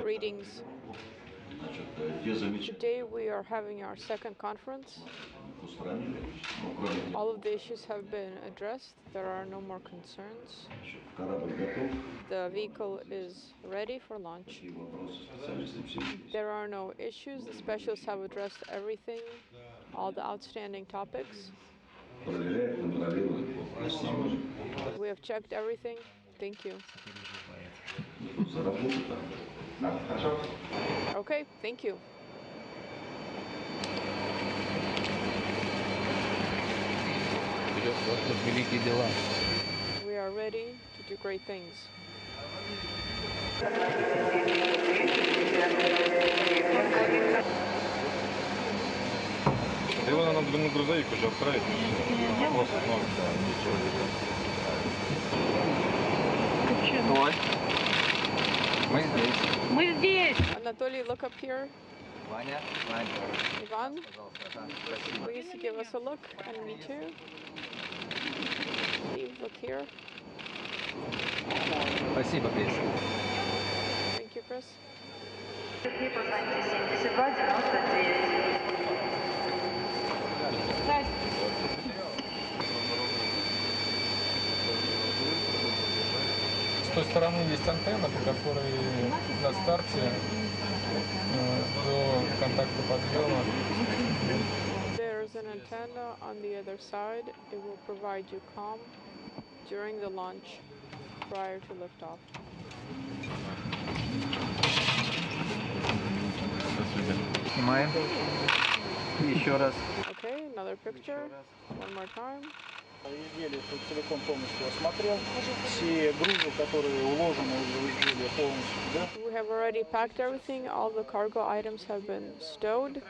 Greetings. Today we are having our second conference. All of the issues have been addressed. There are no more concerns. The vehicle is ready for launch. There are no issues. The specialists have addressed everything, all the outstanding topics. We have checked everything. Thank you. Okay, thank you. We are ready to do great things. Его надо на грузовик уже отправить. Ой. Мы здесь. Мы здесь. Anatoly, look up here. Ваня. Ivan, please give us a look. And me too. Steve, look here. Спасибо, Крис. Thank you, Chris. С той стороны есть антенна, по которой на старте до контакта подъема. There's an antenna on the other side. It will provide you comm during the launch prior to liftoff. Снимаем. Еще раз. Okay, another picture. One more time. Изделие целиком полностью осмотрел. Все грузы, которые уложены в изделие полностью, да? We have already packed everything. All the cargo items have been stowed.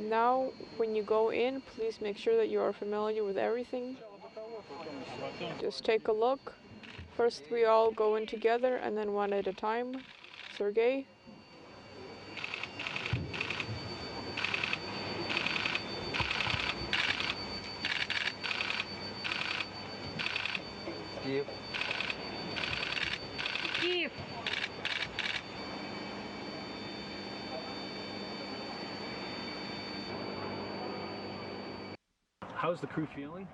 Now, when you go in, please make sure that you are familiar with everything. Just take a look. First, we all go in together, and then one at a time. Sergei. Steve. How's the crew feeling,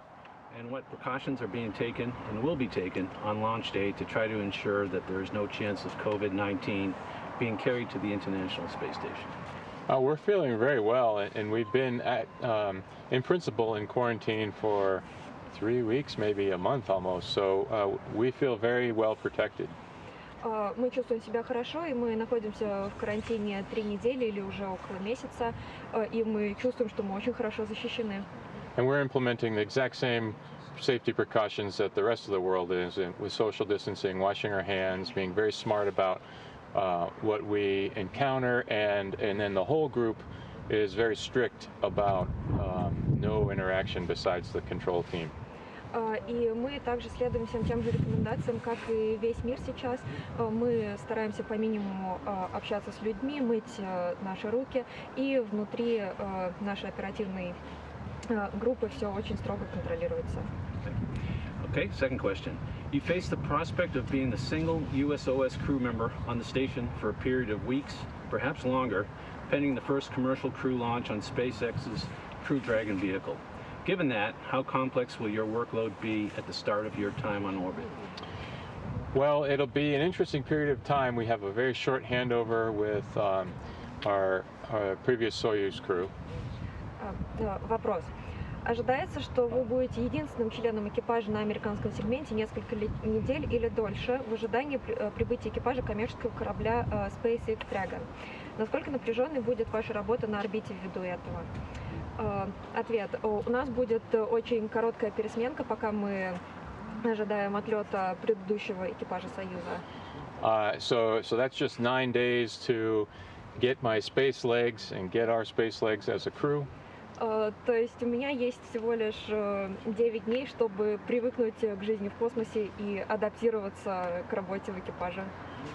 and what precautions are being taken and will be taken on launch day to try to ensure that there is no chance of COVID-19 being carried to the International Space Station? We're feeling very well, and we've been in principle in quarantine for 3 weeks, maybe a month almost, so we feel very well protected. Мы чувствуем себя хорошо, и мы находимся в карантине 3 недели или уже около месяца, и мы чувствуем, что мы очень хорошо защищены. And we're implementing the exact same safety precautions that the rest of the world is, with social distancing, washing our hands, being very smart about what we encounter, and then the whole group is very strict about no interaction besides the control team. И мы также следуем всем тем же рекомендациям, как и весь мир сейчас. Мы стараемся по минимуму общаться с людьми, мыть наши руки, и внутри нашей оперативной группы все очень строго контролируется. Okay, second question. You face the prospect of being the single USOS crew member on the station for a period of weeks, perhaps longer, pending the first commercial crew launch on SpaceX's Crew Dragon vehicle. Given that, how complex will your workload be at the start of your time on orbit? Well, it'll be an interesting period of time. We have a very short handover with our previous Soyuz crew. Вопрос. Ожидается, что вы будете единственным членом экипажа на американском сегменте несколько недель или дольше в ожидании прибытия экипажа коммерческого корабля SpaceX Dragon. Насколько напряженной будет ваша работа на орбите ввиду этого? Ответ. У нас будет очень короткая пересменка, пока мы ожидаем отлета предыдущего экипажа Союза. So that's just 9 days to get my space legs and get our space legs as a crew. То есть у меня есть всего лишь 9 дней, чтобы привыкнуть к жизни в космосе и адаптироваться к работе в экипаже.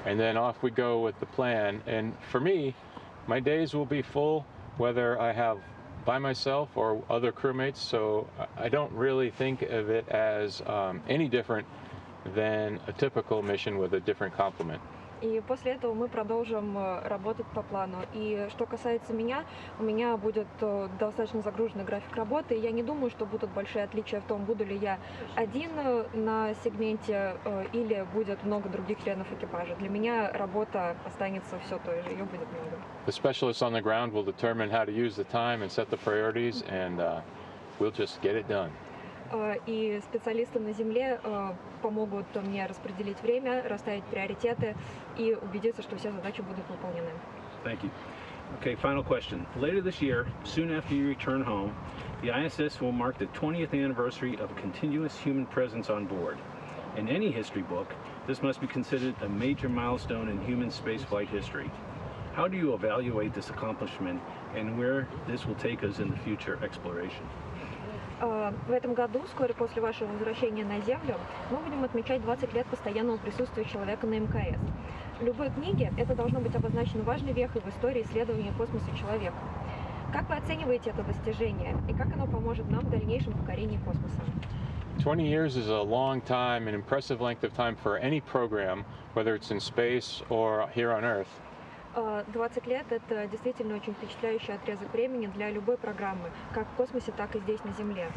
And then off we go with the plan. And for me, my days will be full, whether I have by myself or other crewmates. So I don't really think of it as any different than a typical mission with a different complement. И после этого мы продолжим работать по плану. И что касается меня, у меня будет достаточно загруженный график работы. Я не думаю, что будут большие отличия в том, буду ли я один на сегменте или будет много других членов экипажа. Для меня работа останется все той же, ее будет много. The specialists on the ground will determine how to use the time and set the priorities, and we'll just get it done. И специалисты на Земле помогут мне распределить время, расставить приоритеты и убедиться, что все задачи будут выполнены. Thank you. Okay, final question. Later this year, soon after you return home, the ISS will mark the 20th anniversary of a continuous human presence on board. In any history book, this must be considered a major milestone in human spaceflight history. How do you evaluate this accomplishment and where this will take us in the future exploration? В этом году, вскоре после вашего возвращения на Землю, мы будем отмечать 20 лет постоянного присутствия человека на МКС. В любой книге это должно быть обозначено важной вехой в истории исследования космоса человека. Как вы оцениваете это достижение и как оно поможет нам в дальнейшем покорении космоса? 20 years is a long time, an impressive length of time for any program, whether it's in space or here on Earth. 20 лет – это действительно очень впечатляющий отрезок времени для любой программы, как в космосе, так и здесь, на Земле.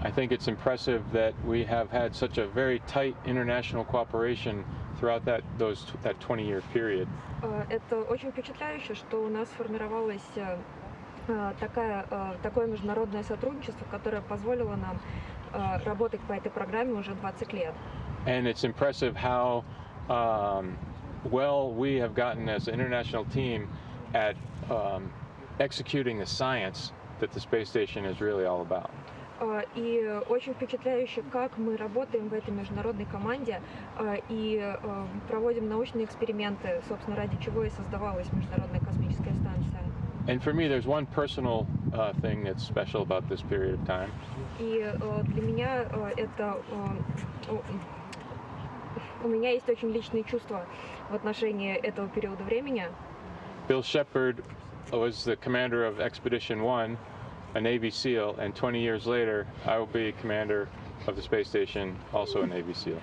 I think it's impressive that we have had such a very tight international cooperation throughout that 20-year period. Это очень впечатляюще, что у нас сформировалось такое международное сотрудничество, которое позволило нам работать по этой программе уже 20 лет. And it's impressive how well we have gotten as an international team at executing the science that the space station is really all about. И очень впечатляюще, как мы работаем в этой международной команде и проводим научные эксперименты, собственно, ради чего и создавалась Международная космическая станция. And for me, there's one personal thing that's special about this period of time. И для меня у меня есть очень личные чувства в отношении этого периода времени. Bill Shepard was the commander of Expedition 1, a Navy SEAL, and 20 years later, I will be commander of the space station, also a Navy SEAL.